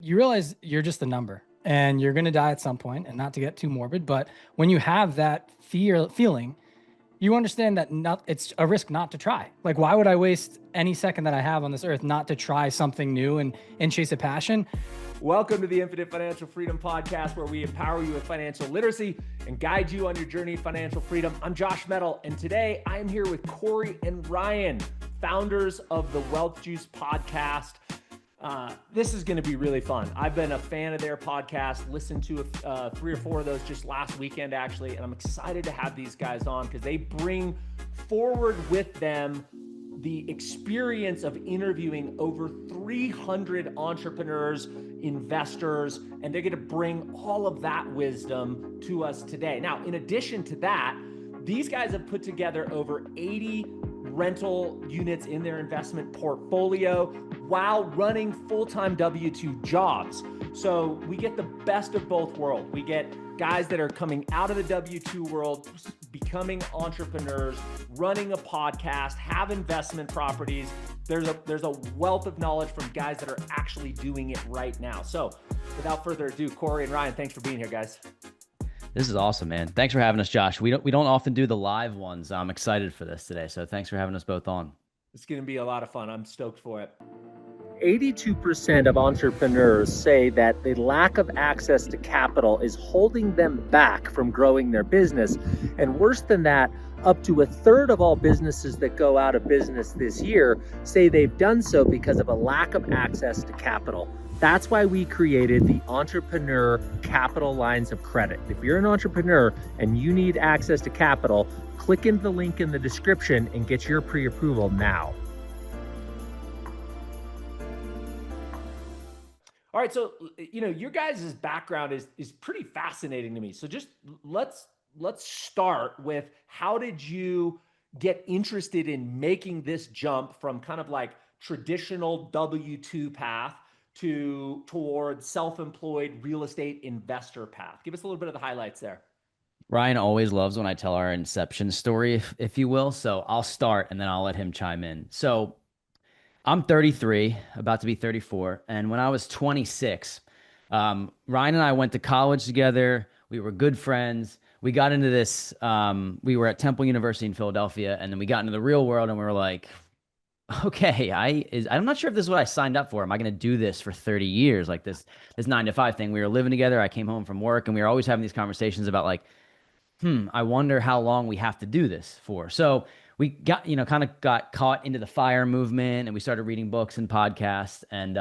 You realize you're just a number and you're going to die at some point, and not to get too morbid, but when you have that feeling, you understand that it's a risk not to try. Like, why would I waste any second that I have on this earth not to try something new and chase a passion? Welcome to the Infinite Financial Freedom Podcast, where we empower you with financial literacy and guide you on your journey to financial freedom. I'm Josh Mettle, and today I am here with Cory and Ryan, founders of the Wealth Juice podcast. This is going to be really fun. I've been a fan of their podcast, listened to 3 or 4 of those just last weekend, actually, and I'm excited to have these guys on because they bring forward with them the experience of interviewing over 300 entrepreneurs, investors, and they're going to bring all of that wisdom to us today. Now, in addition to that, these guys have put together over 80 rental units in their investment portfolio while running full-time W-2 jobs. So we get the best of both worlds. We get guys that are coming out of the W-2 world, becoming entrepreneurs, running a podcast, have investment properties. There's a wealth of knowledge from guys that are actually doing it right now. So without further ado, Cory and Ryan, thanks for being here, guys. This is awesome, man. Thanks for having us, Josh. We don't often do the live ones. I'm excited for this today. So thanks for having us both on. It's going to be a lot of fun. I'm stoked for it. 82% of entrepreneurs say that the lack of access to capital is holding them back from growing their business. And worse than that, up to a third of all businesses that go out of business this year say they've done so because of a lack of access to capital. That's why we created the Entrepreneur Capital Lines of Credit. If you're an entrepreneur and you need access to capital, click into the link in the description and get your pre-approval now. All right, so your guys' background is pretty fascinating to me. So just let's start with, how did you get interested in making this jump from kind of like traditional W-2 path towards self-employed real estate investor path? Give us a little bit of the highlights there. Ryan always loves when I tell our inception story, if you will. So I'll start and then I'll let him chime in. So I'm 33, about to be 34. And when I was 26, Ryan and I went to college together. We were good friends. We got into this, we were at Temple University in Philadelphia, and then we got into the real world and we were like, okay, I'm not sure if this is what I signed up for. Am I going to do this for 30 years? Like this 9-to-5 thing. We were living together. I came home from work and we were always having these conversations about like, I wonder how long we have to do this for. So we got, kind of got caught into the FIRE movement, and we started reading books and podcasts. And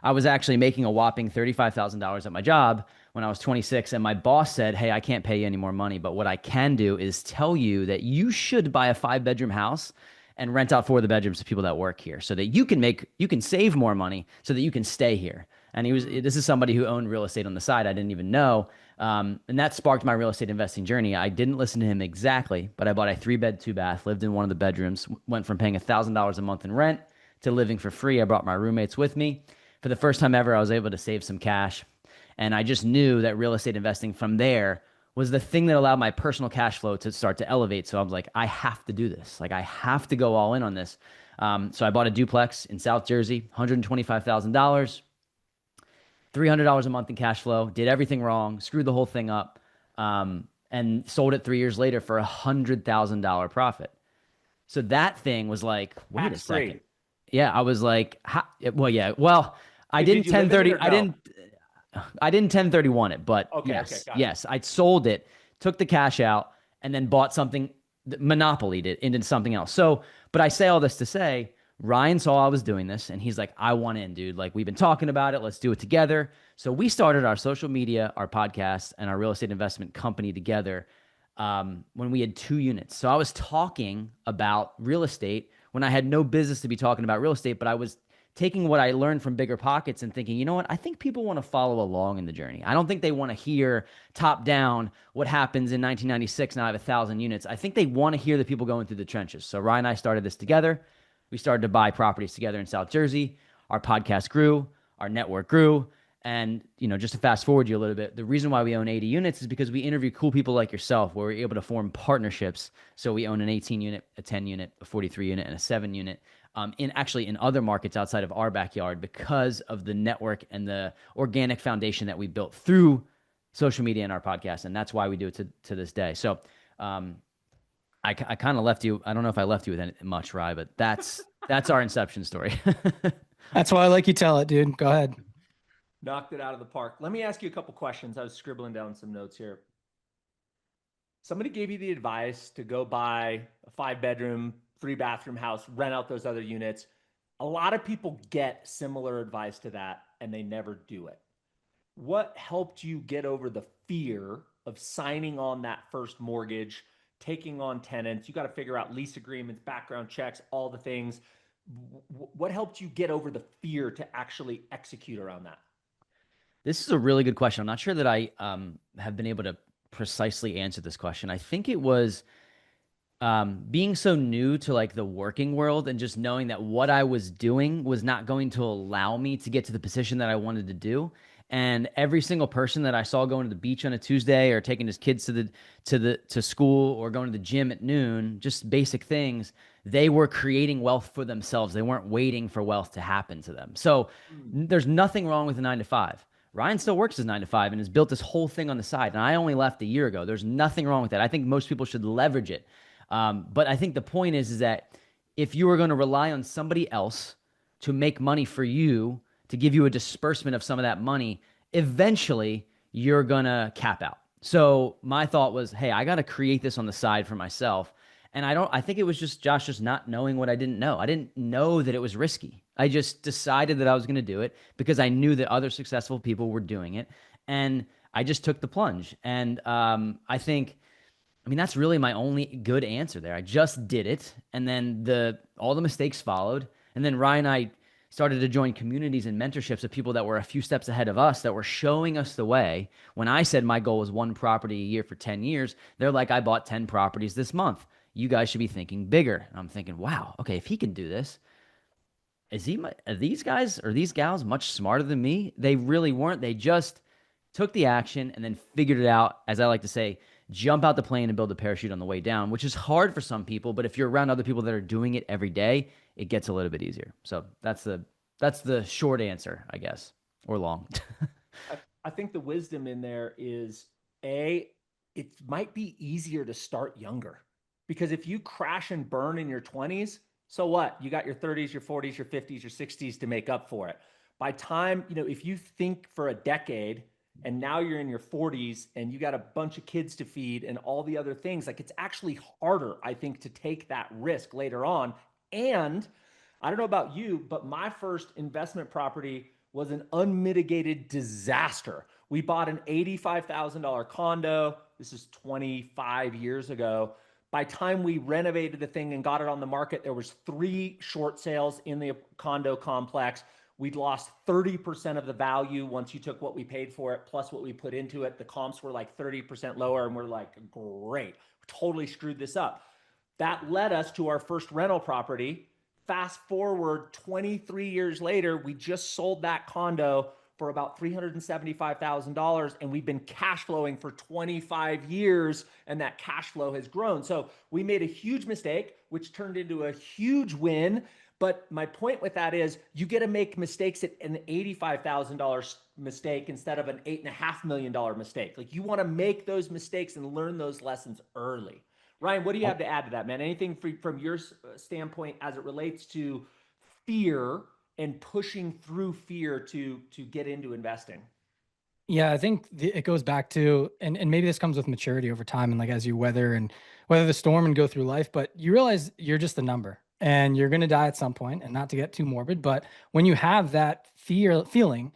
I was actually making a whopping $35,000 at my job when I was 26. And my boss said, hey, I can't pay you any more money, but what I can do is tell you that you should buy a 5-bedroom house and rent out 4 of the bedrooms to people that work here, so that you can save more money so that you can stay here. And this is somebody who owned real estate on the side I didn't even know. And that sparked my real estate investing journey. I didn't listen to him exactly, but I bought a 3-bed, 2-bath, lived in one of the bedrooms, went from paying $1,000 a month in rent to living for free. I brought my roommates with me. For the first time ever, I was able to save some cash. And I just knew that real estate investing from there was the thing that allowed my personal cash flow to start to elevate. So I was like, I have to do this. Like, I have to go all in on this. So I bought a duplex in South Jersey, $125,000. $300 a month in cash flow, did everything wrong, screwed the whole thing up, and sold it 3 years later for $100,000 profit. So that thing was like, wait a second. Yeah, I was like, I didn't 1030. I didn't 1031 it, but yes, I sold it, took the cash out, and then bought something, monopolied it into something else. So, but I say all this to say, Ryan saw I was doing this and he's like, I want in, dude. Like, we've been talking about it. Let's do it together. So we started our social media, our podcast, and our real estate investment company together when we had 2 units. So I was talking about real estate when I had no business to be talking about real estate, but I was taking what I learned from Bigger Pockets and thinking, you know what? I think people want to follow along in the journey. I don't think they want to hear top down what happens in 1996. Now I have 1,000 units. I think they want to hear the people going through the trenches. So Ryan and I started this together. We started to buy properties together in South Jersey. Our podcast grew, our network grew. And, just to fast forward you a little bit, the reason why we own 80 units is because we interview cool people like yourself, where we're able to form partnerships. So we own an 18 unit, a 10 unit, a 43 unit, and a 7 unit. in other markets outside of our backyard because of the network and the organic foundation that we built through social media and our podcast. And that's why we do it to this day. So I kind of left you. I don't know if I left you with much, Rye, but that's our inception story. That's why I like you tell it, dude. Go ahead. Knocked it out of the park. Let me ask you a couple questions. I was scribbling down some notes here. Somebody gave you the advice to go buy a 5-bedroom, 3-bathroom house, rent out those other units. A lot of people get similar advice to that and they never do it. What helped you get over the fear of signing on that first mortgage, taking on tenants? You got to figure out lease agreements, background checks, all the things. What helped you get over the fear to actually execute around that? This is a really good question. I'm not sure that I have been able to precisely answer this question. I think it was being so new to like the working world and just knowing that what I was doing was not going to allow me to get to the position that I wanted to do. And every single person that I saw going to the beach on a Tuesday or taking his kids to school or going to the gym at noon, just basic things, they were creating wealth for themselves. They weren't waiting for wealth to happen to them. So there's nothing wrong with a 9-to-5. Ryan still works his 9-to-5 and has built this whole thing on the side. And I only left a year ago. There's nothing wrong with that. I think most people should leverage it. But I think the point is that if you are going to rely on somebody else to make money for you, to give you a disbursement of some of that money, eventually you're going to cap out. So my thought was, hey, I got to create this on the side for myself. And I think it was just Josh just not knowing what I didn't know. I didn't know that it was risky. I just decided that I was going to do it because I knew that other successful people were doing it. And I just took the plunge. And I mean, that's really my only good answer there. I just did it. And then all the mistakes followed. And then Ryan and I started to join communities and mentorships of people that were a few steps ahead of us that were showing us the way. When I said my goal was 1 property a year for 10 years, they're like, I bought 10 properties this month. You guys should be thinking bigger. And I'm thinking, wow, okay, if he can do this, are these guys or these gals much smarter than me? They really weren't. They just took the action and then figured it out, as I like to say, jump out the plane and build a parachute on the way down, which is hard for some people. But if you're around other people that are doing it every day, it gets a little bit easier. So that's the short answer, I guess, or long. I think the wisdom in there is it might be easier to start younger, because if you crash and burn in your 20s, so what? You got your 30s, your 40s, your 50s, your 60s to make up for it. By time, if you think for a decade and now you're in your 40s and you got a bunch of kids to feed and all the other things, like it's actually harder, I think, to take that risk later on. And I don't know about you, but my first investment property was an unmitigated disaster. We bought an $85,000 condo. This is 25 years ago. By time we renovated the thing and got it on the market, there was 3 short sales in the condo complex. We'd lost 30% of the value once you took what we paid for it, plus what we put into it. The comps were like 30% lower, and we're like, great, we totally screwed this up. That led us to our first rental property. Fast forward 23 years later, we just sold that condo for about $375,000, and we've been cash flowing for 25 years, and that cash flow has grown. So we made a huge mistake, which turned into a huge win. But my point with that is you get to make mistakes at an $85,000 mistake instead of an $8.5 million mistake. Like, you want to make those mistakes and learn those lessons early. Ryan, what do you have to add to that, man? Anything from your standpoint as it relates to fear and pushing through fear to get into investing? Yeah, I think it goes back to, and maybe this comes with maturity over time, and like as you weather the storm and go through life, but you realize you're just a number and you're going to die at some point. And not to get too morbid, but when you have that feeling,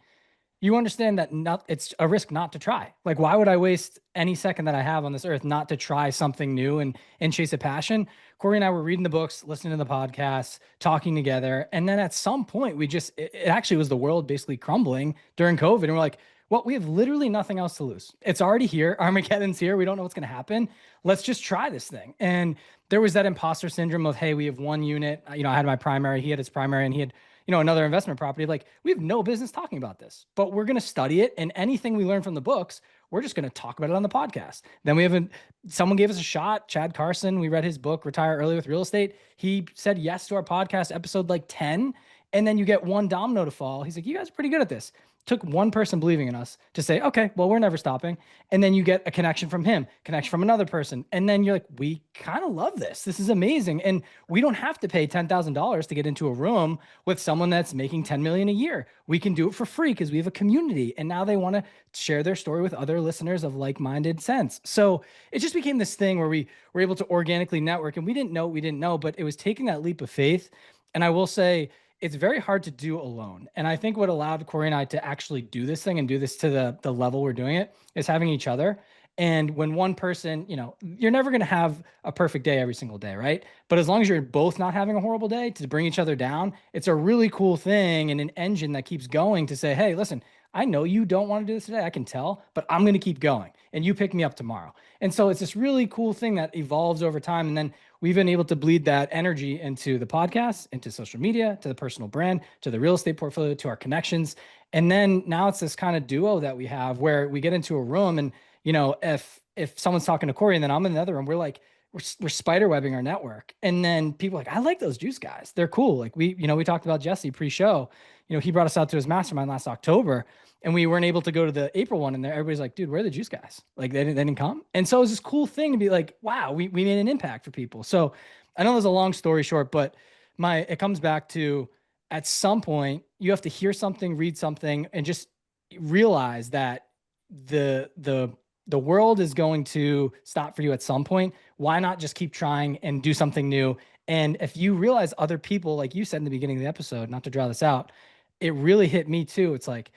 you understand that it's a risk not to try. Like, why would I waste any second that I have on this earth not to try something new and chase a passion? Cory and I were reading the books, listening to the podcasts, talking together. And then at some point it actually was the world basically crumbling during COVID. And we're like, well, we have literally nothing else to lose. It's already here. Armageddon's here. We don't know what's going to happen. Let's just try this thing. And there was that imposter syndrome of, hey, we have one unit. I had my primary, he had his primary, and he had, another investment property. Like, we have no business talking about this, but we're going to study it. And anything we learn from the books, we're just going to talk about it on the podcast. Then someone gave us a shot, Chad Carson. We read his book, Retire Early with Real Estate. He said yes to our podcast episode like 10. And then you get one domino to fall. He's like, you guys are pretty good at this. Took one person believing in us to say, okay, well, we're never stopping. And then you get a connection from him, connection from another person. And then you're like, we kind of love this. This is amazing. And we don't have to pay $10,000 to get into a room with someone that's making 10 million a year. We can do it for free because we have a community. And now they want to share their story with other listeners of like-minded sense. So it just became this thing where we were able to organically network, and we didn't know what we didn't know, but it was taking that leap of faith. And I will say, it's very hard to do alone. And I think what allowed Cory and I to actually do this thing and do this to the level we're doing it is having each other. And when one person, you're never going to have a perfect day every single day, right? But as long as you're both not having a horrible day, to bring each other down, it's a really cool thing and an engine that keeps going to say, hey, listen, I know you don't want to do this today. I can tell, but I'm going to keep going. And you pick me up tomorrow. And so it's this really cool thing that evolves over time. And then we've been able to bleed that energy into the podcast, into social media, to the personal brand, to the real estate portfolio, to our connections. And then now it's this kind of duo that we have where we get into a room and, if someone's talking to Cory and then I'm in the other room, we're spider webbing our network. And then people are like, I like those juice guys. They're cool. Like we talked about Jesse pre-show, he brought us out to his mastermind last October and we weren't able to go to the April one. And everybody's like, dude, where are the juice guys? Like they didn't come. And so it was this cool thing to be like, wow, we made an impact for people. So I know there's a long story short, but it comes back to, at some point you have to hear something, read something, and just realize that the world is going to stop for you at some point. Why not just keep trying and do something new? And if you realize other people, like you said in the beginning of the episode, not to draw this out, it really hit me too. It's like,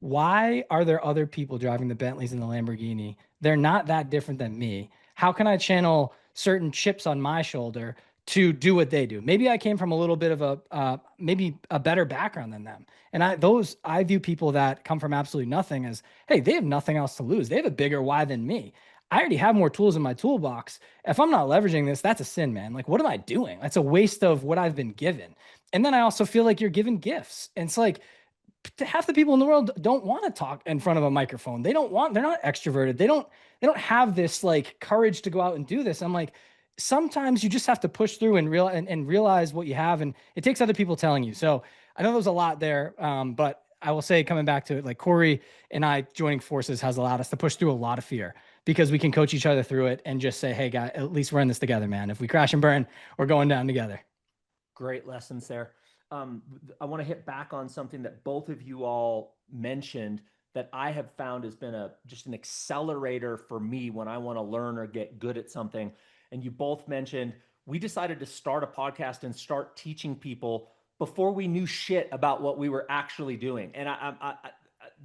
why are there other people driving the Bentleys and the Lamborghini? They're not that different than me. How can I channel certain chips on my shoulder to do what they do? Maybe I came from a little bit of maybe a better background than them. And I view people that come from absolutely nothing as, hey, they have nothing else to lose. They have a bigger why than me. I already have more tools in my toolbox. If I'm not leveraging this, that's a sin, man. Like, what am I doing? That's a waste of what I've been given. And then I also feel like you're given gifts. And it's like, half the people in the world don't want to talk in front of a microphone. They're not extroverted. They don't have this like courage to go out and do this. I'm like, sometimes you just have to push through and realize what you have. And it takes other people telling you. So I know there's a lot there. But I will say, coming back to it, like Cory and I joining forces has allowed us to push through a lot of fear because we can coach each other through it and just say, hey guy, at least we're in this together, man. If we crash and burn, we're going down together. Great lessons there. I want to hit back on something that both of you all mentioned that I have found has been just an accelerator for me when I want to learn or get good at something. And you both mentioned, we decided to start a podcast and start teaching people before we knew shit about what we were actually doing. And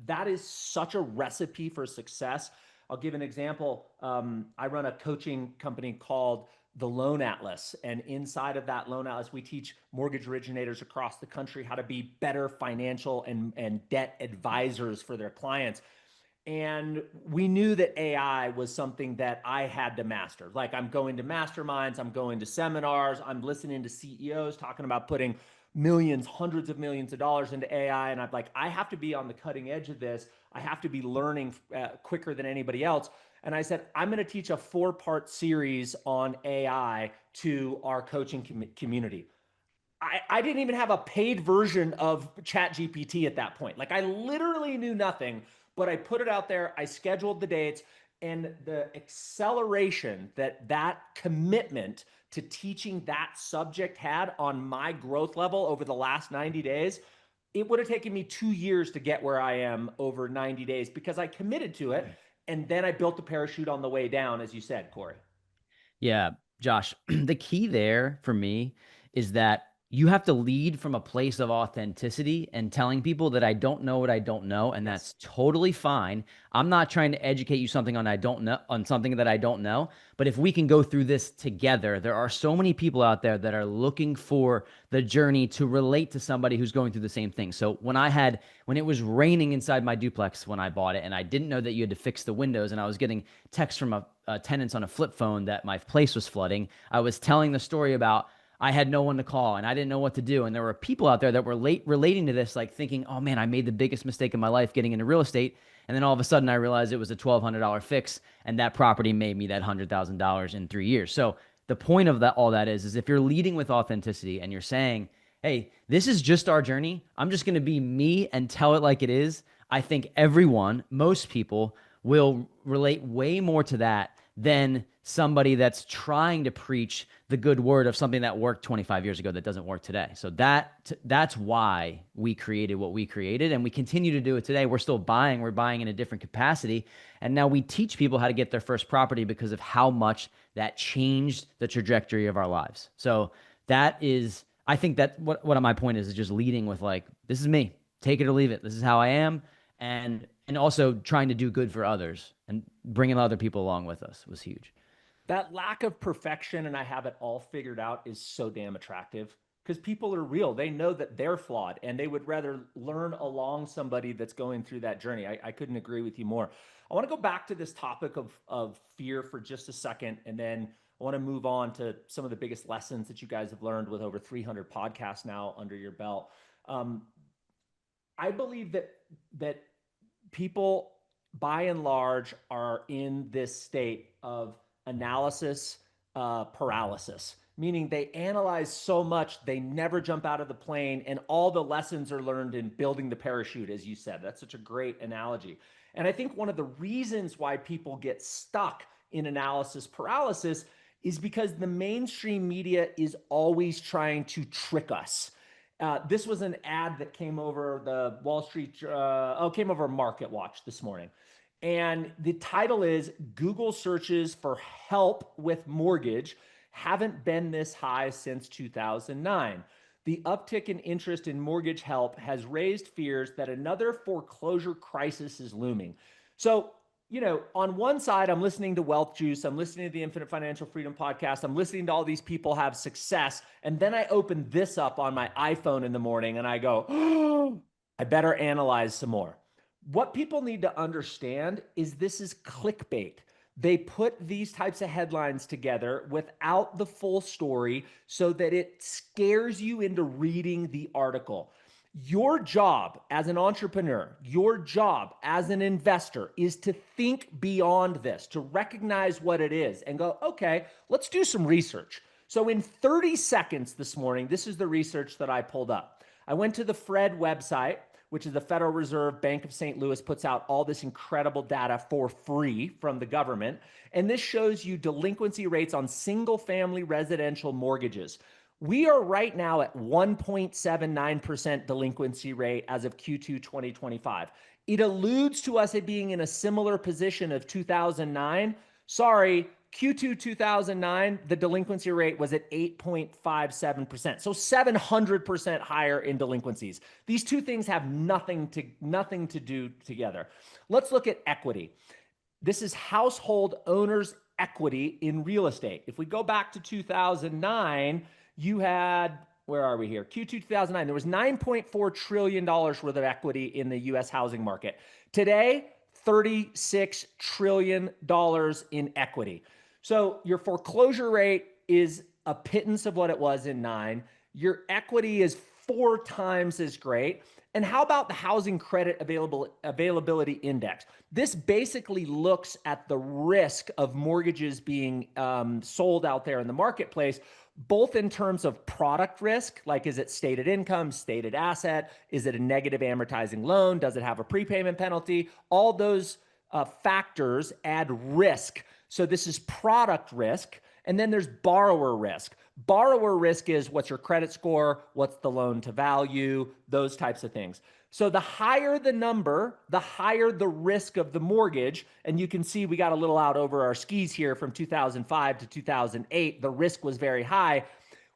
that is such a recipe for success. I'll give an example. I run a coaching company called the Loan Atlas. And inside of that Loan Atlas, we teach mortgage originators across the country how to be better financial and debt advisors for their clients. And we knew that AI was something that I had to master. Like, I'm going to masterminds, I'm going to seminars, I'm listening to CEOs talking about putting millions, hundreds of millions of dollars into AI. And I'm like, I have to be on the cutting edge of this. I have to be learning quicker than anybody else. And I said, I'm going to teach a 4-part series on AI to our coaching community. I didn't even have a paid version of ChatGPT at that point. Like, I literally knew nothing, but I put it out there. I scheduled the dates, and the acceleration that commitment to teaching that subject had on my growth level over the last 90 days, it would have taken me 2 years to get where I am over 90 days because I committed to it. And then I built the parachute on the way down, as you said, Cory. Yeah, Josh, the key there for me is that you have to lead from a place of authenticity and telling people that I don't know what I don't know, and that's totally fine. I'm not trying to educate you something on something that I don't know, but if we can go through this together, there are so many people out there that are looking for the journey to relate to somebody who's going through the same thing. So when it was raining inside my duplex when I bought it, and I didn't know that you had to fix the windows, and I was getting texts from tenants on a flip phone that my place was flooding, I was telling the story about I had no one to call and I didn't know what to do. And there were people out there that were relating to this, like thinking, oh man, I made the biggest mistake of my life getting into real estate. And then all of a sudden I realized it was a $1,200 fix and that property made me that $100,000 in 3 years. So the point of that, all that is if you're leading with authenticity and you're saying, hey, this is just our journey. I'm just going to be me and tell it like it is. I think everyone, most people will relate way more to that than somebody that's trying to preach the good word of something that worked 25 years ago that doesn't work today. So that's why we created what we created, and we continue to do it today. We're buying in a different capacity, and now we teach people how to get their first property because of how much that changed the trajectory of our lives. So that is, I think that what my point is just leading with like, this is me, take it or leave it. This is how I am. And also trying to do good for others and bringing other people along with us was huge. That lack of perfection and I have it all figured out is so damn attractive because people are real. They know that they're flawed and they would rather learn along somebody that's going through that journey. I couldn't agree with you more. I want to go back to this topic of fear for just a second. And then I want to move on to some of the biggest lessons that you guys have learned with over 300 podcasts now under your belt. I believe that people by and large are in this state of analysis paralysis, meaning they analyze so much they never jump out of the plane, and all the lessons are learned in building the parachute, as you said. That's such a great analogy. And I think one of the reasons why people get stuck in analysis paralysis is because the mainstream media is always trying to trick us. This was an ad that came over the Wall Street, came over Market Watch this morning. And the title is Google searches for help with mortgage haven't been this high since 2009. The uptick in interest in mortgage help has raised fears that another foreclosure crisis is looming. So, you know, on one side, I'm listening to Wealth Juice. I'm listening to the Infinite Financial Freedom podcast. I'm listening to all these people have success. And then I open this up on my iPhone in the morning and I go, oh, I better analyze some more. What people need to understand is this is clickbait. They put these types of headlines together without the full story so that it scares you into reading the article. Your job as an entrepreneur, your job as an investor is to think beyond this, to recognize what it is and go, okay, let's do some research. So in 30 seconds this morning, this is the research that I pulled up. I went to the Fred website, which is the Federal Reserve Bank of St. Louis, puts out all this incredible data for free from the government. And this shows you delinquency rates on single family residential mortgages. We are right now at 1.79% delinquency rate as of Q2 2025. It alludes to us being in a similar position of 2009. Sorry, Q2 2009, the delinquency rate was at 8.57%. So 700% higher in delinquencies. These two things have nothing to do together. Let's look at equity. This is household owners' equity in real estate. If we go back to 2009, you had, where are we here? Q2 2009, there was $9.4 trillion worth of equity in the US housing market. Today, $36 trillion in equity. So your foreclosure rate is a pittance of what it was in 9. Your equity is 4 times as great. And how about the housing credit availability index? This basically looks at the risk of mortgages being sold out there in the marketplace, both in terms of product risk, like is it stated income, stated asset, is it a negative amortizing loan, does it have a prepayment penalty? All those factors add risk. So this is product risk. And then there's borrower risk. Borrower risk is what's your credit score, what's the loan to value, those types of things. So the higher the number, the higher the risk of the mortgage. And you can see we got a little out over our skis here from 2005 to 2008. The risk was very high.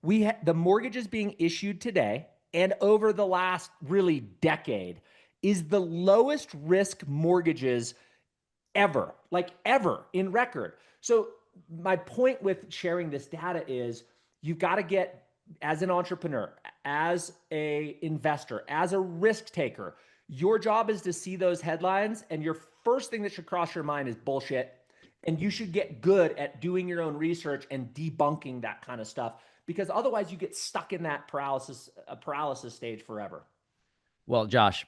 The mortgages being issued today and over the last really decade is the lowest risk mortgages ever, like ever in record. So my point with sharing this data is you've got to get, as an entrepreneur, as a investor, as a risk taker, your job is to see those headlines, and your first thing that should cross your mind is bullshit. And you should get good at doing your own research and debunking that kind of stuff, because otherwise you get stuck in that paralysis stage forever. Well, Josh,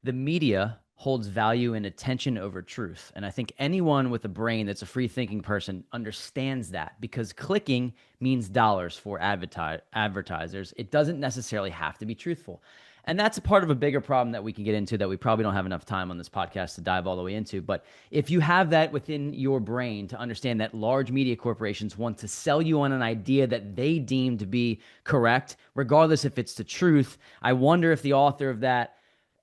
the media holds value in attention over truth. And I think anyone with a brain that's a free thinking person understands that, because clicking means dollars for advertisers. It doesn't necessarily have to be truthful. And that's a part of a bigger problem that we can get into that we probably don't have enough time on this podcast to dive all the way into. But if you have that within your brain to understand that large media corporations want to sell you on an idea that they deem to be correct, regardless if it's the truth, I wonder if the author of that,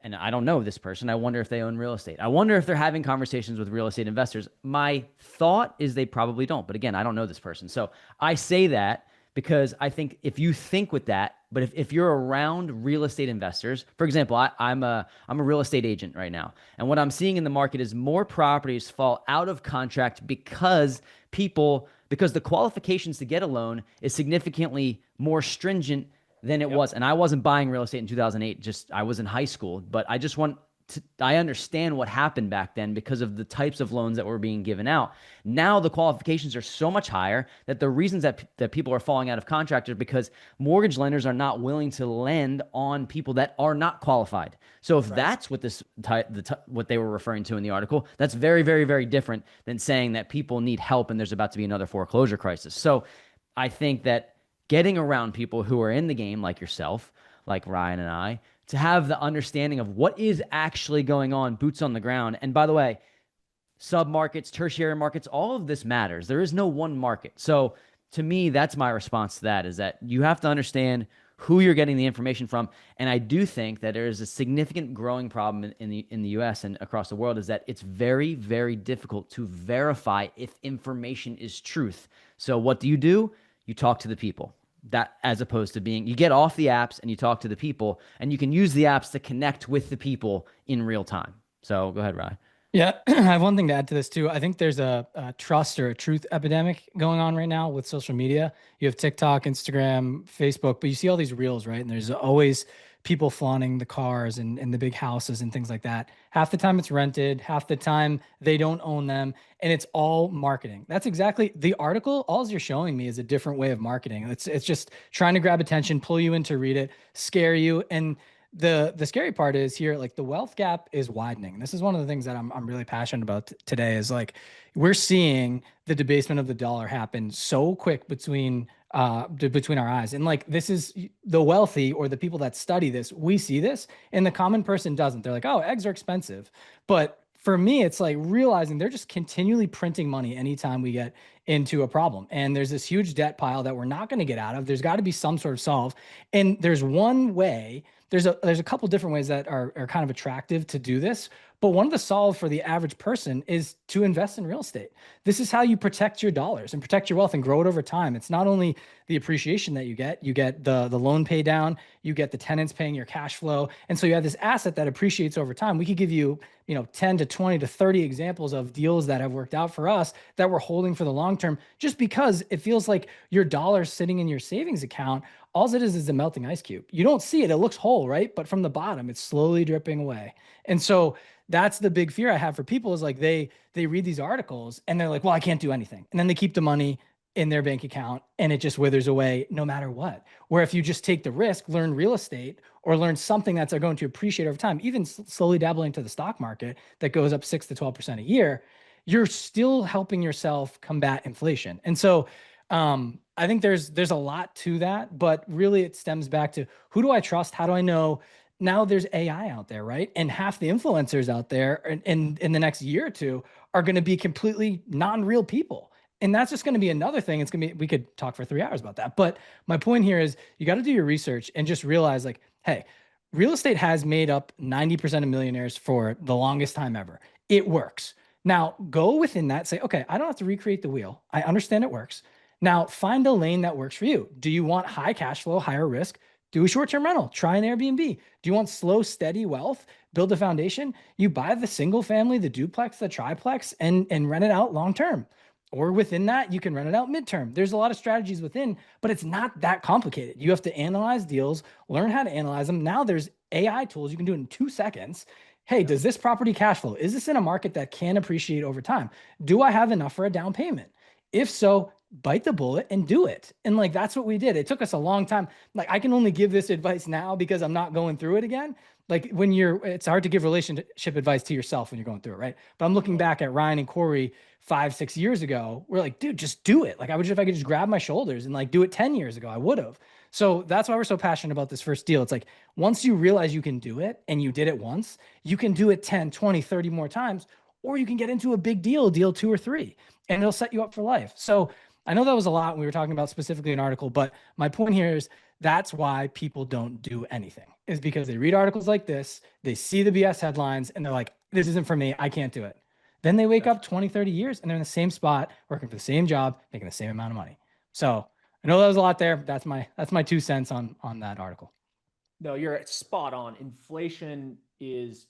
and I don't know this person, I wonder if they own real estate. I wonder if they're having conversations with real estate investors. My thought is they probably don't. But again, I don't know this person. So I say that because I think if you think with that, but if you're around real estate investors, for example, I'm a real estate agent right now. And what I'm seeing in the market is more properties fall out of contract because the qualifications to get a loan is significantly more stringent than it was. And I wasn't buying real estate in 2008. I was in high school, but I understand what happened back then because of the types of loans that were being given out. Now the qualifications are so much higher that the reasons that people are falling out of contract are because mortgage lenders are not willing to lend on people that are not qualified. So if that's what what they were referring to in the article, that's very, very, very different than saying that people need help and there's about to be another foreclosure crisis. So I think that getting around people who are in the game like yourself, like Ryan and I, to have the understanding of what is actually going on, boots on the ground. And by the way, sub-markets, tertiary markets, all of this matters. There is no one market. So to me, that's my response to that, is that you have to understand who you're getting the information from. And I do think that there is a significant growing problem in the US and across the world, is that it's very, very difficult to verify if information is truth. So what do? You talk to the people. That, as opposed to you get off the apps and you talk to the people, and you can use the apps to connect with the people in real time. So go ahead, Ryan. Yeah, I have one thing to add to this too. I think there's a trust or a truth epidemic going on right now with social media. You have TikTok, Instagram, Facebook, but you see all these reels, right? And there's always people flaunting the cars and the big houses and things like that. Half the time it's rented, half the time they don't own them, and it's all marketing. That's exactly the article. All you're showing me is a different way of marketing. It's just trying to grab attention, pull you in to read it, scare you. And the scary part is here, like, the wealth gap is widening. And this is one of the things that I'm really passionate about today, is like, we're seeing the debasement of the dollar happen so quick between our eyes. And like, this is the wealthy or the people that study this, we see this, and the common person doesn't. They're like, oh, eggs are expensive. But for me, it's like realizing they're just continually printing money anytime we get into a problem. And there's this huge debt pile that we're not going to get out of. There's got to be some sort of solve. And there's one way, there's a couple different ways that are kind of attractive to do this. But one of the solve for the average person is to invest in real estate. This is how you protect your dollars and protect your wealth and grow it over time. It's not only the appreciation that you get the loan pay down, you get the tenants paying your cash flow. And so you have this asset that appreciates over time. We could give you, 10 to 20 to 30 examples of deals that have worked out for us that we're holding for the long term, just because it feels like your dollar's sitting in your savings account. All it is a melting ice cube. You don't see it. It looks whole, right? But from the bottom, it's slowly dripping away. And so that's the big fear I have for people, is like they read these articles and they're like, well, I can't do anything. And then they keep the money in their bank account and it just withers away no matter what. Where if you just take the risk, learn real estate, or learn something that's going to appreciate over time, even slowly dabbling into the stock market that goes up 6 to 12% a year, you're still helping yourself combat inflation. And so I think there's a lot to that, but really it stems back to, who do I trust? How do I know? Now there's AI out there, right? And half the influencers out there in the next year or two are going to be completely non-real people. And that's just going to be another thing. It's going to be, we could talk for 3 hours about that. But my point here is, you got to do your research and just realize, like, hey, real estate has made up 90% of millionaires for the longest time ever. It works. Now go within that, say, okay, I don't have to recreate the wheel. I understand it works. Now find a lane that works for you. Do you want high cash flow, higher risk? Do a short-term rental, try an Airbnb. Do you want slow, steady wealth? Build a foundation. You buy the single family, the duplex, the triplex, and rent it out long-term. Or within that, you can rent it out midterm. There's a lot of strategies within, but it's not that complicated. You have to analyze deals, learn how to analyze them. Now there's AI tools you can do it in 2 seconds. Hey, does this property cash flow? Is this in a market that can appreciate over time? Do I have enough for a down payment? If so, bite the bullet and do it. And like, that's what we did. It took us a long time. Like, I can only give this advice now because I'm not going through it again. Like when it's hard to give relationship advice to yourself when you're going through it, right? But I'm looking back at Ryan and Cory 5-6 years ago. We're like, dude, just do it. Like if I could just grab my shoulders and like do it 10 years ago, I would have. So that's why we're so passionate about this first deal. It's like, once you realize you can do it and you did it once, you can do it 10, 20, 30 more times, or you can get into a big deal 2 or 3, and it'll set you up for life. So I know that was a lot when we were talking about specifically an article, but my point here is that's why people don't do anything, is because they read articles like this, they see the BS headlines, and they're like, this isn't for me, I can't do it. Then they wake up 20, 30 years and they're in the same spot, working for the same job, making the same amount of money. So I know that was a lot there, but that's my 2 cents on that article. No, you're spot on. Inflation is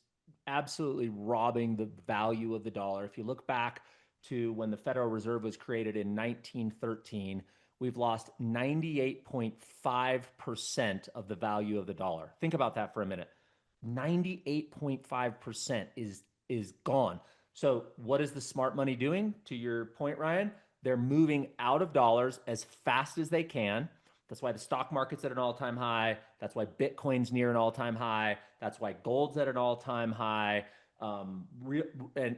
absolutely robbing the value of the dollar. If you look back to when the Federal Reserve was created in 1913, we've lost 98.5% of the value of the dollar. Think about that for a minute. 98.5% is gone. So what is the smart money doing? To your point, Ryan, they're moving out of dollars as fast as they can. That's why the stock market's at an all-time high. That's why Bitcoin's near an all-time high. That's why gold's at an all-time high. And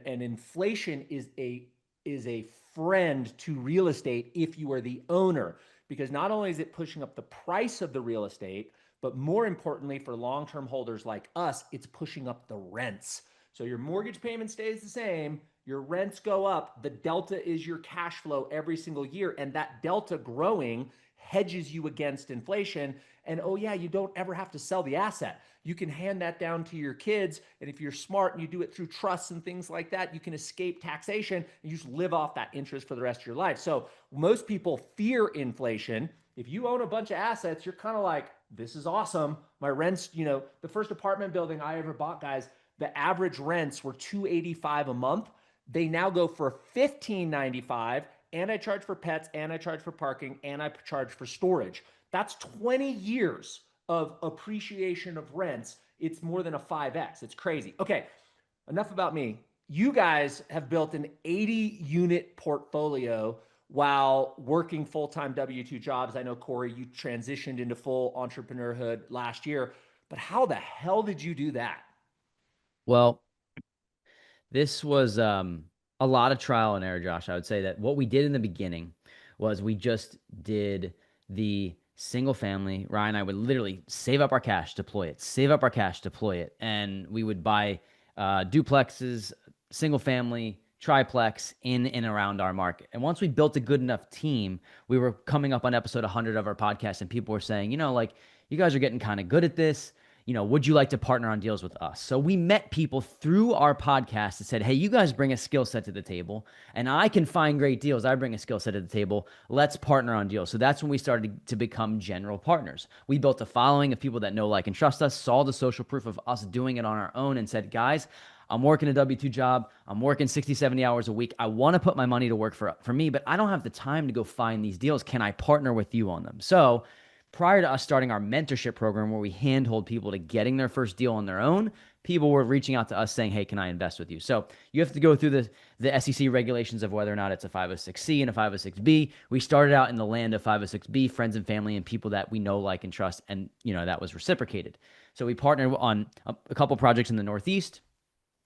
inflation is a friend to real estate if you are the owner, because not only is it pushing up the price of the real estate, but more importantly for long-term holders like us, it's pushing up the rents. So your mortgage payment stays the same, your rents go up, the delta is your cash flow every single year, and that delta growing hedges you against inflation. And oh yeah, you don't ever have to sell the asset. You can hand that down to your kids. And if you're smart and you do it through trusts and things like that, you can escape taxation and you just live off that interest for the rest of your life. So most people fear inflation. If you own a bunch of assets, you're kind of like, this is awesome. My rents, the first apartment building I ever bought, guys, the average rents were $285 a month. They now go for $1,595. And I charge for pets, and I charge for parking, and I charge for storage. That's 20 years of appreciation of rents. It's more than a 5X. It's crazy. Okay, enough about me. You guys have built an 80-unit portfolio while working full-time W-2 jobs. I know, Cory, you transitioned into full entrepreneurhood last year, but how the hell did you do that? Well, this was a lot of trial and error, Josh. I would say that what we did in the beginning was we just did the single family. Ryan and I would literally save up our cash, deploy it, save up our cash, deploy it. And we would buy duplexes, single family, triplex in and around our market. And once we built a good enough team, we were coming up on episode 100 of our podcast, and people were saying, like, you guys are getting kind of good at this. Would you like to partner on deals with us? So we met people through our podcast that said, hey, you guys bring a skill set to the table, and I can find great deals. I bring a skill set to the table. Let's partner on deals. So that's when we started to become general partners. We built a following of people that know, like, and trust us, saw the social proof of us doing it on our own, and said, guys, I'm working a W-2 job. I'm working 60, 70 hours a week. I want to put my money to work for me, but I don't have the time to go find these deals. Can I partner with you on them? So prior to us starting our mentorship program, where we handhold people to getting their first deal on their own, people were reaching out to us saying, hey, can I invest with you? So you have to go through the SEC regulations of whether or not it's a 506C and a 506B. We started out in the land of 506B, friends and family and people that we know, like, and trust. And, that was reciprocated. So we partnered on a couple projects in the Northeast,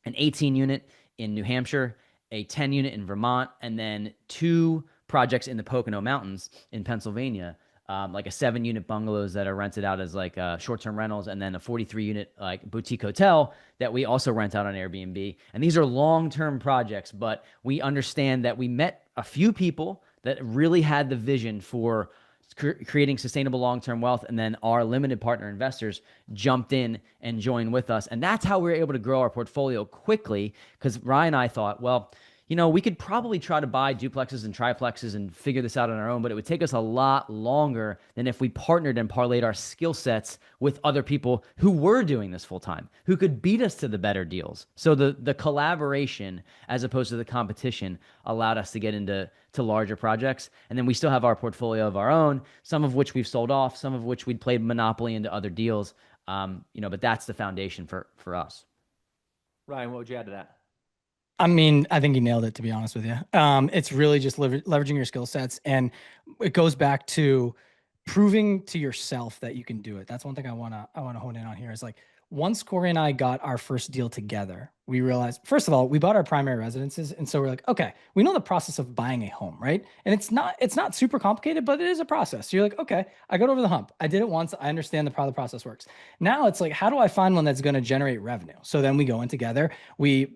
an 18-unit in New Hampshire, a 10-unit in Vermont, and then 2 projects in the Pocono Mountains in Pennsylvania, like a 7-unit bungalows that are rented out as like short-term rentals, and then a 43-unit like boutique hotel that we also rent out on Airbnb. And these are long-term projects, but we understand that we met a few people that really had the vision for creating sustainable long-term wealth, and then our limited partner investors jumped in and joined with us. And that's how we were able to grow our portfolio quickly, because Ryan and I thought, well, we could probably try to buy duplexes and triplexes and figure this out on our own, but it would take us a lot longer than if we partnered and parlayed our skill sets with other people who were doing this full time, who could beat us to the better deals. So the collaboration, as opposed to the competition, allowed us to get into larger projects. And then we still have our portfolio of our own, some of which we've sold off, some of which we'd played monopoly into other deals. But that's the foundation for us. Ryan, what would you add to that? I mean, I think you nailed it, to be honest with you. It's really just leveraging your skill sets. And it goes back to proving to yourself that you can do it. That's one thing I want to hone in on here is like once Cory and I got our first deal together, we realized, first of all, we bought our primary residences. And so we're like, okay, we know the process of buying a home, right? And it's not super complicated, but it is a process. So you're like, okay, I got over the hump. I did it once. I understand how the process works. Now it's like, how do I find one that's going to generate revenue? So then we go in together. We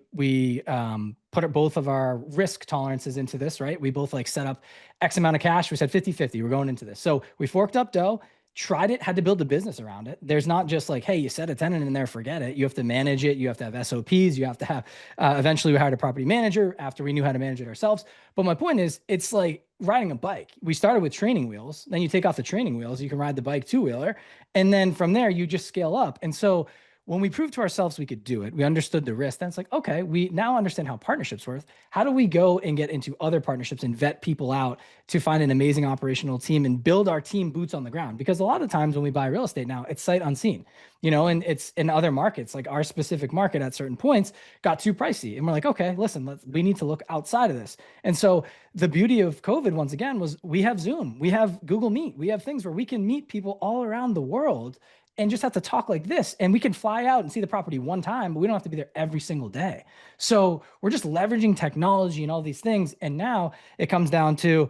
put both of our risk tolerances into this, right? We both like set up X amount of cash. We said 50-50, we're going into this. So we forked up dough, tried it, had to build a business around it. There's not just like, hey, you set a tenant in there, forget it. You have to manage it. You have to have SOPs. You have to have, eventually we hired a property manager after we knew how to manage it ourselves. But my point is, it's like riding a bike. We started with training wheels. Then you take off the training wheels, you can ride the bike two-wheeler. And then from there, you just scale up. And so when we proved to ourselves we could do it, we understood the risk. Then it's like, okay, we now understand how partnerships work. How do we go and get into other partnerships and vet people out to find an amazing operational team and build our team boots on the ground? Because a lot of times when we buy real estate now, it's sight unseen, and it's in other markets, like our specific market at certain points got too pricey. And we're like, okay, listen, we need to look outside of this. And so the beauty of COVID, once again, was we have Zoom, we have Google Meet, we have things where we can meet people all around the world and just have to talk like this. And we can fly out and see the property one time, but we don't have to be there every single day. So we're just leveraging technology and all these things. And now it comes down to,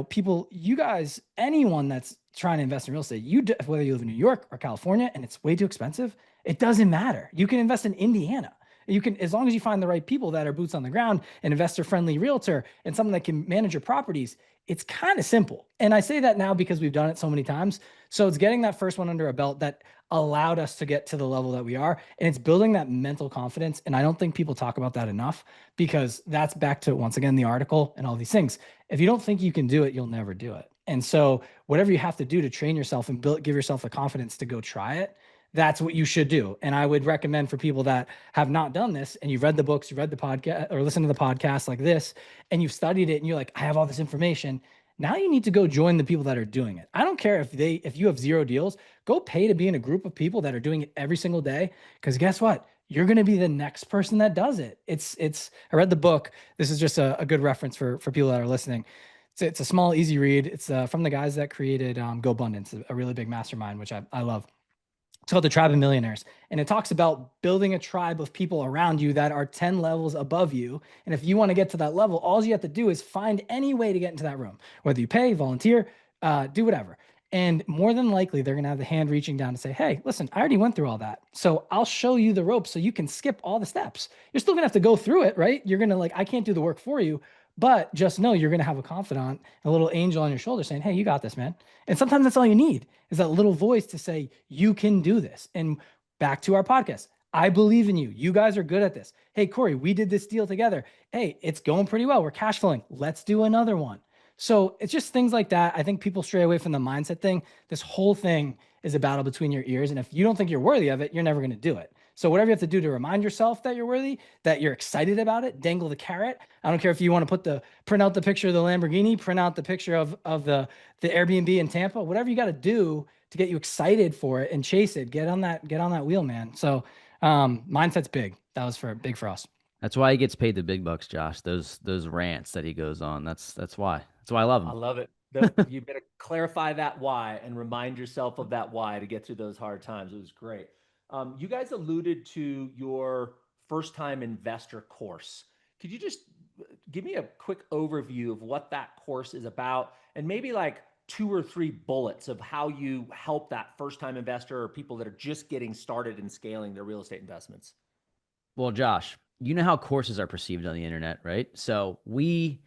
people, you guys, anyone that's trying to invest in real estate, whether you live in New York or California and it's way too expensive, it doesn't matter. You can invest in Indiana. You can, as long as you find the right people that are boots on the ground, an investor-friendly realtor, and someone that can manage your properties. It's kind of simple. And I say that now because we've done it so many times. So it's getting that first one under a belt that allowed us to get to the level that we are. And it's building that mental confidence. And I don't think people talk about that enough because that's back to, once again, the article and all these things. If you don't think you can do it, you'll never do it. And so whatever you have to do to train yourself and give yourself the confidence to go try it, that's what you should do. And I would recommend for people that have not done this and you've read the books, you read the podcast or listened to the podcast like this, and you've studied it and you're like, I have all this information. Now you need to go join the people that are doing it. I don't care if you have 0 deals, go pay to be in a group of people that are doing it every single day. Because guess what? You're going to be the next person that does it. I read the book. This is just a good reference for people that are listening. It's a small, easy read. It's from the guys that created GoBundance, a really big mastermind, which I love. It's called The Tribe of Millionaires. And it talks about building a tribe of people around you that are 10 levels above you. And if you want to get to that level, all you have to do is find any way to get into that room, whether you pay, volunteer, do whatever. And more than likely, they're going to have the hand reaching down to say, hey, listen, I already went through all that. So I'll show you the ropes so you can skip all the steps. You're still going to have to go through it, right? You're going to I can't do the work for you. But just know you're going to have a confidant, a little angel on your shoulder saying, hey, you got this, man. And sometimes that's all you need is that little voice to say, you can do this. And back to our podcast, I believe in you. You guys are good at this. Hey, Cory, we did this deal together. Hey, it's going pretty well. We're cash flowing. Let's do another one. So it's just things like that. I think people stray away from the mindset thing. This whole thing is a battle between your ears. And if you don't think you're worthy of it, you're never going to do it. So whatever you have to do to remind yourself that you're worthy, that you're excited about it, dangle the carrot. I don't care if you want to print out the picture of the Lamborghini, print out the picture of the Airbnb in Tampa, whatever you got to do to get you excited for it and chase it. Get on that wheel, man. So mindset's big. That was big for us. That's why he gets paid the big bucks, Josh. Those rants that he goes on. That's why. That's why I love him. I love it. You better clarify that why and remind yourself of that why to get through those hard times. It was great. You guys alluded to your first-time investor course. Could you just give me a quick overview of what that course is about and maybe like 2 or 3 bullets of how you help that first-time investor or people that are just getting started in scaling their real estate investments? Well, Josh, you know how courses are perceived on the internet, right? So we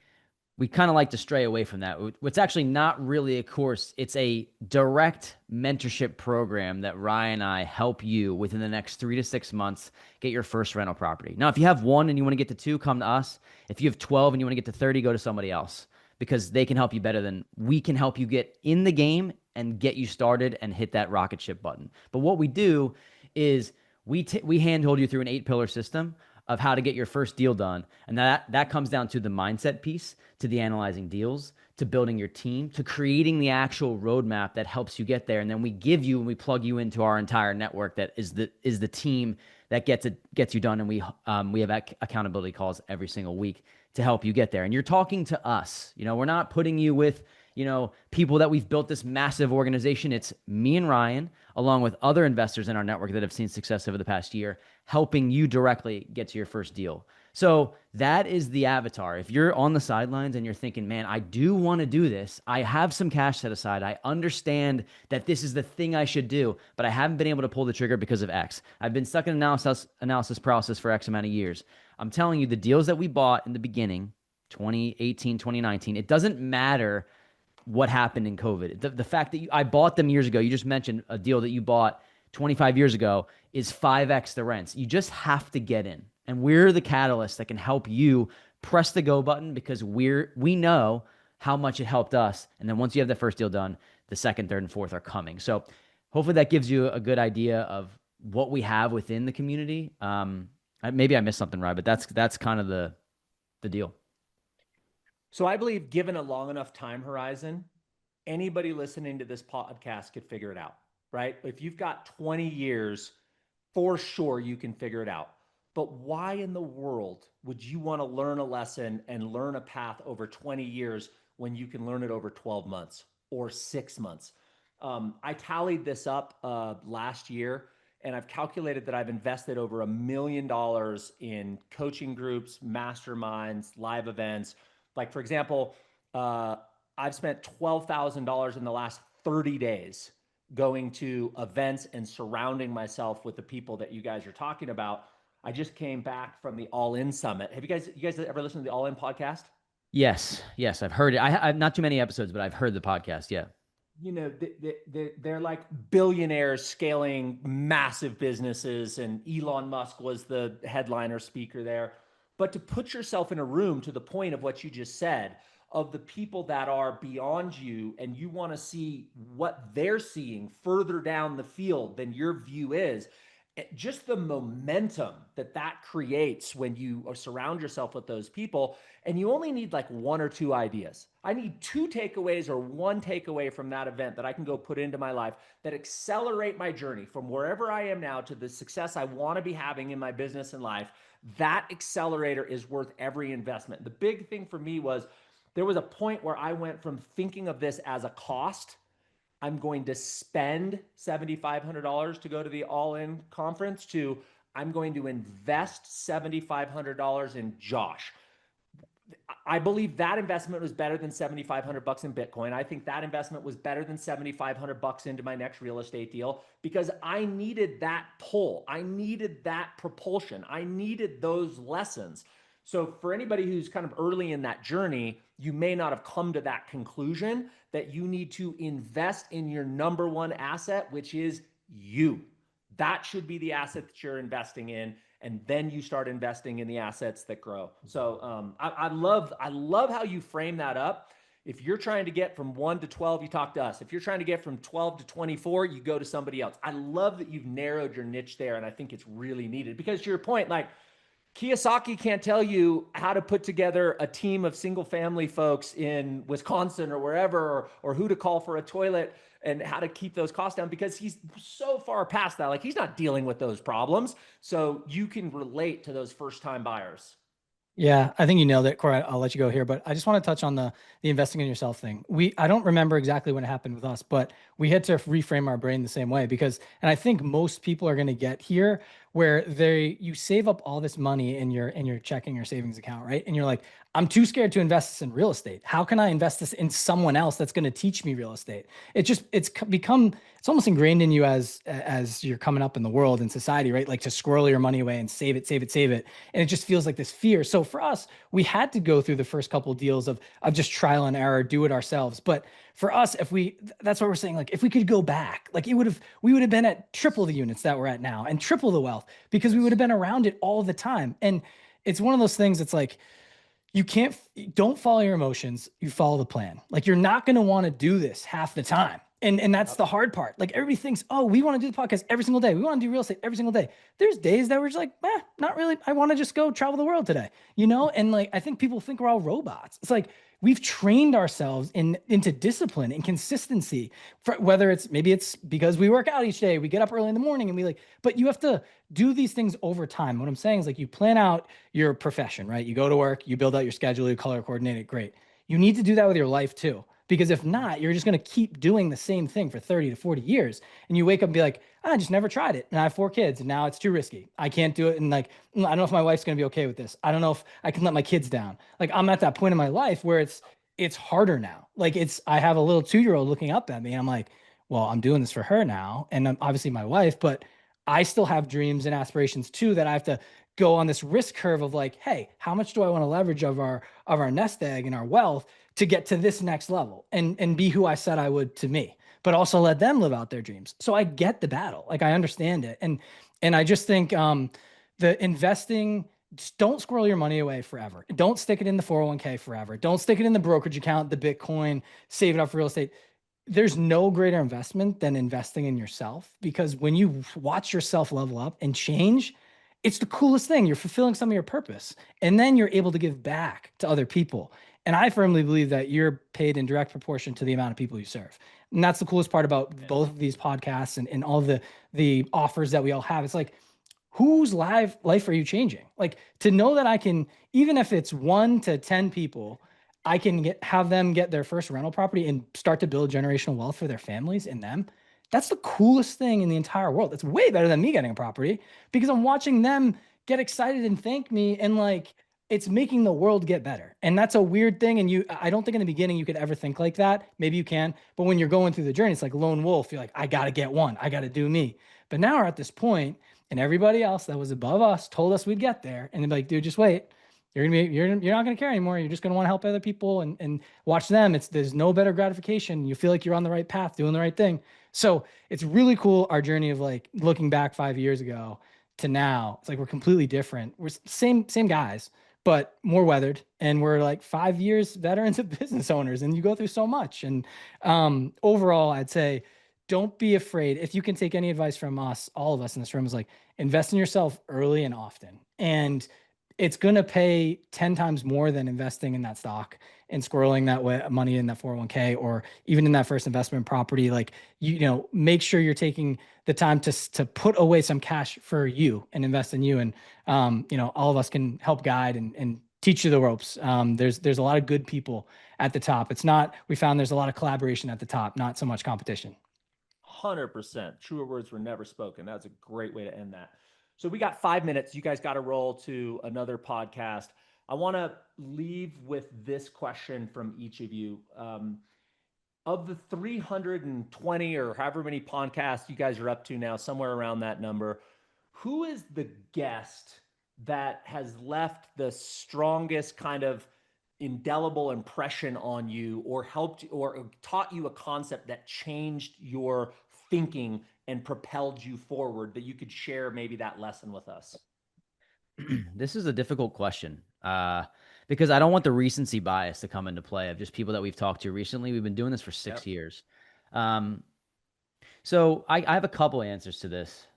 kind of like to stray away from that. It's actually not really a course. It's a direct mentorship program that Ryan and I help you within the next 3 to 6 months get your first rental property. Now, if you have 1 and you want to get to 2, come to us. If you have 12 and you want to get to 30, go to somebody else because they can help you better than we can help you get in the game and get you started and hit that rocket ship button. But what we do is we handhold you through an 8-pillar system of how to get your first deal done. And that comes down to the mindset piece, to the analyzing deals, to building your team, to creating the actual roadmap that helps you get there. And then we give you and we plug you into our entire network that is the team that gets you done. And we have accountability calls every single week to help you get there. And you're talking to us. We're not putting you with people that we've built this massive organization. It's me and Ryan, along with other investors in our network that have seen success over the past year, helping you directly get to your first deal. So that is the avatar. If you're on the sidelines and you're thinking, man, I do want to do this. I have some cash set aside. I understand that this is the thing I should do, but I haven't been able to pull the trigger because of X. I've been stuck in analysis process for X amount of years. I'm telling you, the deals that we bought in the beginning, 2018, 2019, it doesn't matter what happened in COVID. The fact that I bought them years ago, you just mentioned a deal that you bought 25 years ago is 5X the rents. You just have to get in. And we're the catalyst that can help you press the go button because we know how much it helped us. And then once you have the first deal done, the second, third, and fourth are coming. So hopefully that gives you a good idea of what we have within the community. Maybe I missed something, right? But that's kind of the deal. So I believe given a long enough time horizon, anybody listening to this podcast could figure it out, right? If you've got 20 years, for sure you can figure it out. But why in the world would you want to learn a lesson and learn a path over 20 years when you can learn it over 12 months or 6 months? I tallied this up last year, and I've calculated that I've invested over $1 million in coaching groups, masterminds, live events. Like, for example, I've spent $12,000 in the last 30 days going to events and surrounding myself with the people that you guys are talking about. I just came back from the All In Summit. Have you guys ever listened to the All In podcast? Yes, I've heard it. I've not too many episodes, but I've heard the podcast. Yeah. They're like billionaires scaling massive businesses, and Elon Musk was the headliner speaker there. But to put yourself in a room, to the point of what you just said, of the people that are beyond you, and you want to see what they're seeing further down the field than your view is, just the momentum that creates when you surround yourself with those people. And you only need like one or two ideas. I need 2 takeaways or 1 takeaway from that event that I can go put into my life that accelerate my journey from wherever I am now to the success I want to be having in my business and life. That accelerator is worth every investment. The big thing for me was there was a point where I went from thinking of this as a cost. I'm going to spend $7,500 to go to the All In conference, to I'm going to invest $7,500 in Josh. I believe that investment was better than $7,500 in Bitcoin. I think that investment was better than $7,500 into my next real estate deal, because I needed that pull. I needed that propulsion. I needed those lessons. So for anybody who's kind of early in that journey, you may not have come to that conclusion that you need to invest in your number one asset, which is you. That should be the asset that you're investing in. And then you start investing in the assets that grow. So I love how you frame that up. If you're trying to get from 1 to 12, you talk to us. If you're trying to get from 12 to 24, you go to somebody else. I love that you've narrowed your niche there. And I think it's really needed, because to your point, like, Kiyosaki can't tell you how to put together a team of single family folks in Wisconsin or wherever, or who to call for a toilet and how to keep those costs down, because he's so far past that. Like, he's not dealing with those problems. So you can relate to those first-time buyers. Yeah, I think you nailed it, Cory. I'll let you go here, but I just want to touch on the investing in yourself thing. I don't remember exactly when it happened with us, but we had to reframe our brain the same way, because, and I think most people are going to get here where you save up all this money in your checking or savings account, right? And you're like, I'm too scared to invest this in real estate. How can I invest this in someone else that's going to teach me real estate? It's almost ingrained in you as you're coming up in the world and society, right? Like, to squirrel your money away and save it. And it just feels like this fear. So for us, we had to go through the first couple of deals of just trial and error, do it ourselves. But for us, that's what we're saying. Like, if we could go back, like, we would have been at triple the units that we're at now and triple the wealth, because we would have been around it all the time. And it's one of those things. It's like, don't follow your emotions. You follow the plan. Like, you're not going to want to do this half the time. And that's the hard part. Like everybody thinks, oh, we want to do the podcast every single day. We want to do real estate every single day. There's days that we're just like, not really. I want to just go travel the world today, And like, I think people think we're all robots. It's like, we've trained ourselves into discipline and consistency, for whether maybe it's because we work out each day, we get up early in the morning and but you have to do these things over time. What I'm saying is, like, you plan out your profession, right? You go to work, you build out your schedule, you color coordinate it. Great. You need to do that with your life too. Because if not, you're just going to keep doing the same thing for 30 to 40 years. And you wake up and be like, I just never tried it. And I have 4 kids and now it's too risky. I can't do it. And like, I don't know if my wife's going to be okay with this. I don't know if I can let my kids down. Like, I'm at that point in my life where it's harder now. Like, I have a little 2-year-old looking up at me and I'm like, well, I'm doing this for her now. And I'm obviously my wife, but I still have dreams and aspirations too, that I have to go on this risk curve of like, hey, how much do I want to leverage of our nest egg and our wealth to get to this next level and be who I said I would to me, but also let them live out their dreams. So I get the battle. Like, I understand it. And I just think the investing, just don't squirrel your money away forever. Don't stick it in the 401k forever. Don't stick it in the brokerage account, the Bitcoin, save it up for real estate. There's no greater investment than investing in yourself, because when you watch yourself level up and change, it's the coolest thing. You're fulfilling some of your purpose, and then you're able to give back to other people. And I firmly believe that you're paid in direct proportion to the amount of people you serve. And that's the coolest part about both of these podcasts and all the offers that we all have. It's like, whose life are you changing? Like, to know that I can, even if it's 1 to 10 people, I can have them get their first rental property and start to build generational wealth for their families and them. That's the coolest thing in the entire world. It's way better than me getting a property, because I'm watching them get excited and thank me, and like, it's making the world get better. And that's a weird thing. And I don't think in the beginning you could ever think like that. Maybe you can, but when you're going through the journey, it's like lone wolf. You're like, I got to get one. I got to do me. But now we're at this point, and everybody else that was above us told us we'd get there. And they're like, dude, just wait. You're not going to care anymore. You're just going to want to help other people and watch them. There's no better gratification. You feel like you're on the right path, doing the right thing. So it's really cool. Our journey of like looking back 5 years ago to now, it's like, we're completely different. We're same guys, but more weathered. And we're like 5 years veterans of business owners, and you go through so much. And overall, I'd say, don't be afraid. If you can take any advice from us, all of us in this room, is like, invest in yourself early and often. And it's going to pay 10 times more than investing in that stock and squirreling that way money in that 401k, or even in that first investment property. Like, make sure you're taking the time to put away some cash for you and invest in you. And, all of us can help guide and teach you the ropes. There's a lot of good people at the top. We found there's a lot of collaboration at the top, not so much competition. 100%. Truer words were never spoken. That's a great way to end that. So we got 5 minutes. You guys got to roll to another podcast. I want to leave with this question from each of you. Of the 320 or however many podcasts you guys are up to now, somewhere around that number, who is the guest that has left the strongest kind of indelible impression on you, or helped or taught you a concept that changed your thinking and propelled you forward, that you could share maybe that lesson with us? This is a difficult question because I don't want the recency bias to come into play of just people that we've talked to recently. We've been doing this for 6 years. So I have a couple answers to this.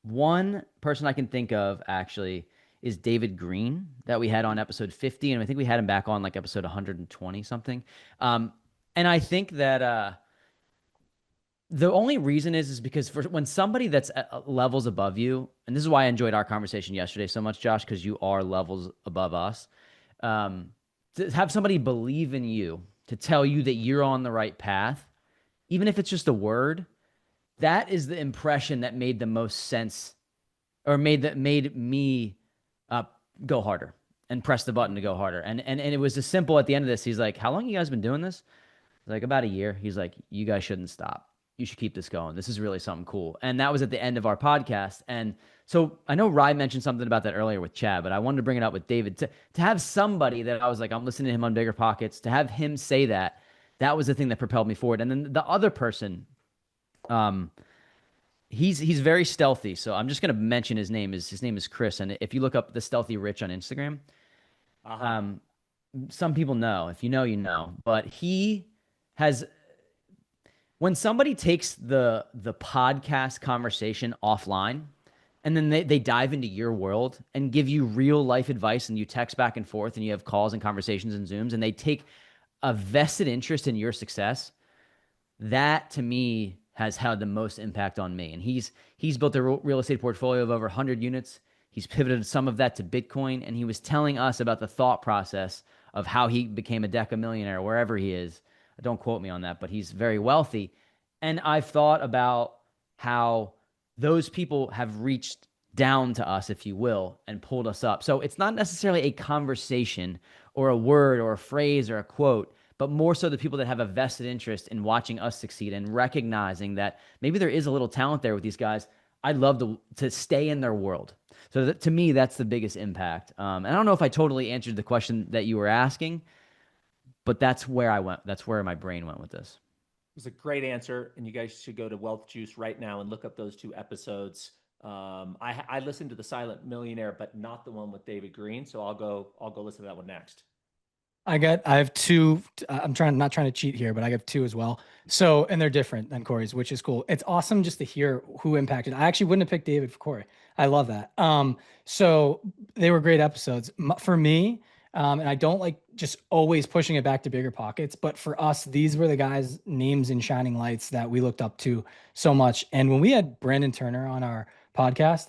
One person I can think of actually is David Green, that we had on episode 50. And I think we had him back on like episode 120 something. And I think that the only reason is because when somebody that's levels above you, and this is why I enjoyed our conversation yesterday so much, Josh, because you are levels above us, to have somebody believe in you, to tell you that you're on the right path, even if it's just a word, that is the impression that made the most sense, or made me go harder and press the button to go harder. And it was as simple at the end of this. He's like, how long you guys been doing this? Like, about a year. He's like, you guys shouldn't stop. You should keep this going. This is really something cool. And that was at the end of our podcast. And so I know Ryan mentioned something about that earlier with Chad, but I wanted to bring it up with David to have somebody that I was like, I'm listening to him on Bigger Pockets, to have him say that was the thing that propelled me forward. And then the other person, he's very stealthy. So I'm just going to mention his name. His name is Chris. And if you look up the Stealthy Rich on Instagram, some people know. If you know, you know. But he has, when somebody takes the podcast conversation offline and then they dive into your world and give you real life advice and you text back and forth and you have calls and conversations and Zooms and they take a vested interest in your success, that to me has had the most impact on me. And he's built a real estate portfolio of over 100 units. He's pivoted some of that to Bitcoin, and he was telling us about the thought process of how he became a deca millionaire wherever he is. Don't quote me on that, but he's very wealthy. And I've thought about how those people have reached down to us, if you will, and pulled us up. So it's not necessarily a conversation or a word or a phrase or a quote, but more so the people that have a vested interest in watching us succeed and recognizing that maybe there is a little talent there with these guys. I'd love to stay in their world. So that, to me, that's the biggest impact. And I don't know if I totally answered the question that you were asking, but that's where I went. That's where my brain went with this. It was a great answer, and you guys should go to Wealth Juice right now and look up those 2 episodes. I listened to The Silent Millionaire, but not the one with David Green. So I'll go listen to that one next. I have 2. I'm not trying to cheat here, but I have 2 as well. So, and they're different than Cory's, which is cool. It's awesome just to hear who impacted. I actually wouldn't have picked David for Cory. I love that. So they were great episodes for me. And I don't like just always pushing it back to bigger pockets, but for us, these were the guys' names in shining lights that we looked up to so much. And when we had Brandon Turner on our podcast,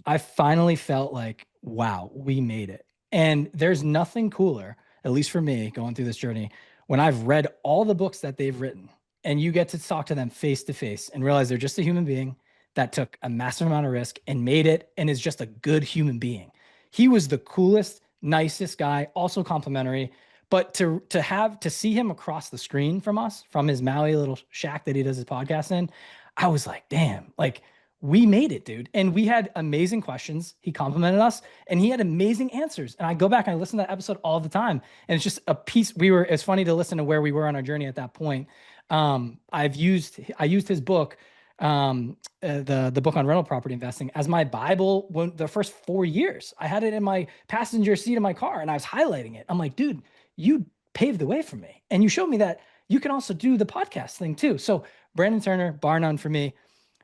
I finally felt like, wow, we made it. And there's nothing cooler, at least for me, going through this journey, when I've read all the books that they've written and you get to talk to them face to face and realize they're just a human being that took a massive amount of risk and made it and is just a good human being. He was the coolest, nicest guy, also complimentary, but to see him across the screen from us, from his Maui little shack that he does his podcast in, I was like, damn, like, we made it, dude. And we had amazing questions. He complimented us and he had amazing answers. And I go back and I listen to that episode all the time. And it's just a piece. It's funny to listen to where we were on our journey at that point. I used his book, the book on rental property investing, as my Bible when the first 4 years. I had it in my passenger seat of my car and I was highlighting it. I'm like, dude, you paved the way for me. And you showed me that you can also do the podcast thing too. So Brandon Turner, bar none for me.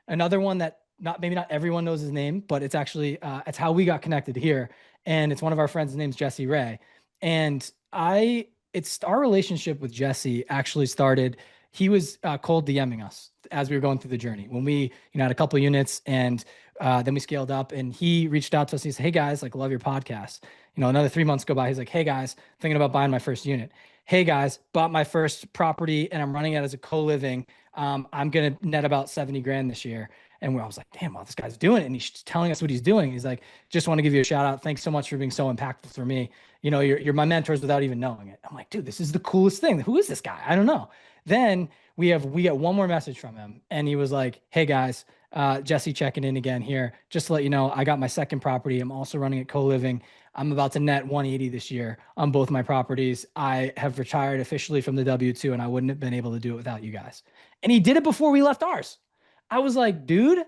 Another one that maybe not everyone knows his name, but it's actually, it's how we got connected here. And it's one of our friends. His name's Jesse Ray. And our relationship with Jesse actually started, he was cold DMing us as we were going through the journey. When we, had a couple of units and then we scaled up and he reached out to us. He said, hey guys, like, love your podcast. Another 3 months go by. He's like, hey guys, thinking about buying my first unit. Hey guys, bought my first property and I'm running it as a co-living. I'm going to net about 70 grand this year. And I was like, damn, this guy's doing it. And he's telling us what he's doing. He's like, just want to give you a shout out. Thanks so much for being so impactful for me. You're my mentors without even knowing it. I'm like, dude, this is the coolest thing. Who is this guy? I don't know. Then we get one more message from him. And he was like, hey guys, Jesse checking in again here. Just to let you know, I got my second property. I'm also running it co-living. I'm about to net 180 this year on both my properties. I have retired officially from the W-2 and I wouldn't have been able to do it without you guys. And he did it before we left ours. I was like, dude,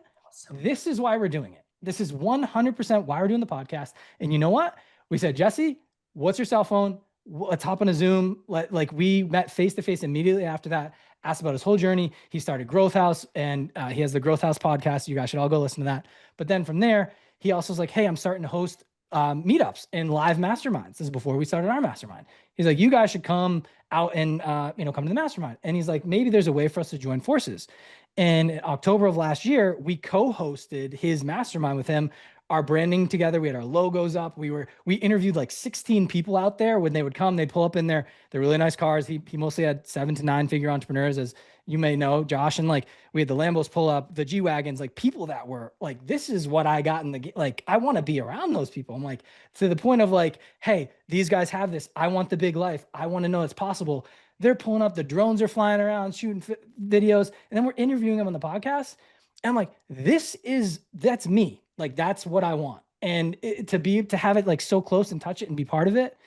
this is why we're doing it. This is 100% why we're doing the podcast. And you know what? We said, Jesse, what's your cell phone? Let's hop on a Zoom. We met face to face immediately after that, asked about his whole journey. He started Growth House and he has the Growth House podcast. You guys should all go listen to that. But then from there, he also was like, hey, I'm starting to host meetups and live masterminds. This is before we started our mastermind. He's like, you guys should come out and, come to the mastermind. And he's like, maybe there's a way for us to join forces. And in October of last year, we co-hosted his mastermind with him, our branding together. We had our logos up. We interviewed like 16 people out there. When they would come, they'd pull up in their really nice cars. He mostly had 7 to 9 figure entrepreneurs, as you may know, Josh. And we had the Lambos pull up, the G-Wagons, people that were like, this is what I got I want to be around those people. I'm like, to the point of hey, these guys have this. I want the big life. I want to know it's possible. They're pulling up, the drones are flying around, shooting videos. And then we're interviewing them on the podcast. And I'm like, that's me. That's what I want. And to have it so close and touch it and be part of it.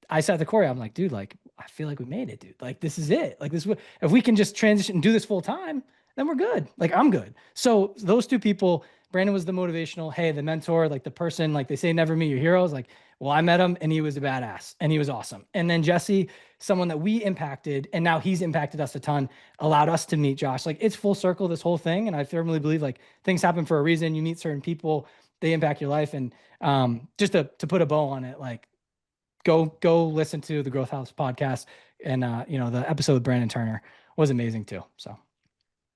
I said to Cory, I'm like, dude, I feel like we made it, dude. This is it. If we can just transition and do this full time, then we're good. I'm good. So those 2 people, Brandon was the motivational, hey, the mentor, like the person, like they say, never meet your heroes. Like, well, I met him and he was a badass and he was awesome. And then Jesse, someone that we impacted, and now he's impacted us a ton, allowed us to meet Josh. Like, it's full circle, this whole thing. And I firmly believe like things happen for a reason. You meet certain people, they impact your life. And just to put a bow on it, like go listen to the Growth House podcast. And the episode with Brandon Turner was amazing too. So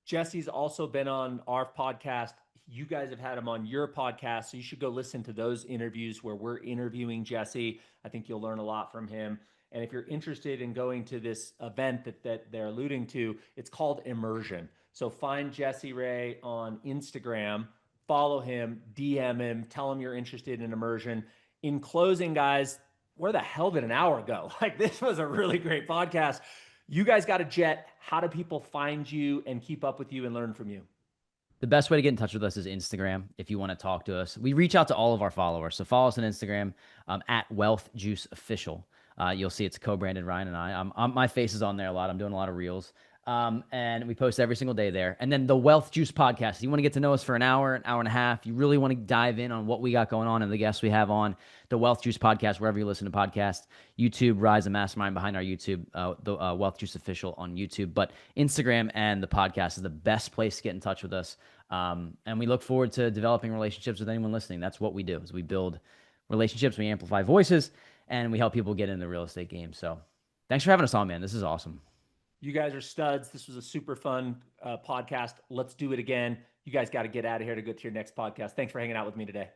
Jesse's also been on our podcast. You guys have had him on your podcast, so you should go listen to those interviews where we're interviewing Jesse. I think you'll learn a lot from him. And if you're interested in going to this event that they're alluding to, it's called Immersion. So find Jesse Ray on Instagram, follow him, DM him, tell him you're interested in Immersion. In closing, guys, where the hell did an hour go? Like, this was a really great podcast. You guys got a jet. How do people find you and keep up with you and learn from you? The best way to get in touch with us is Instagram. If you want to talk to us, we reach out to all of our followers. So follow us on Instagram at Wealth Juice Official. You'll see it's co-branded Ryan and I. My face is on there a lot. I'm doing a lot of reels. And we post every single day there. And then the Wealth Juice podcast. You want to get to know us for an hour and a half. You really want to dive in on what we got going on and the guests we have on the Wealth Juice podcast, wherever you listen to podcasts, YouTube, Rise and Mastermind behind our YouTube, the Wealth Juice Official on YouTube. But Instagram and the podcast is the best place to get in touch with us. And we look forward to developing relationships with anyone listening. That's what we do, is we build relationships, we amplify voices, and we help people get in the real estate game. So thanks for having us on, man. This is awesome. You guys are studs. This was a super fun podcast. Let's do it again. You guys got to get out of here to go to your next podcast. Thanks for hanging out with me today.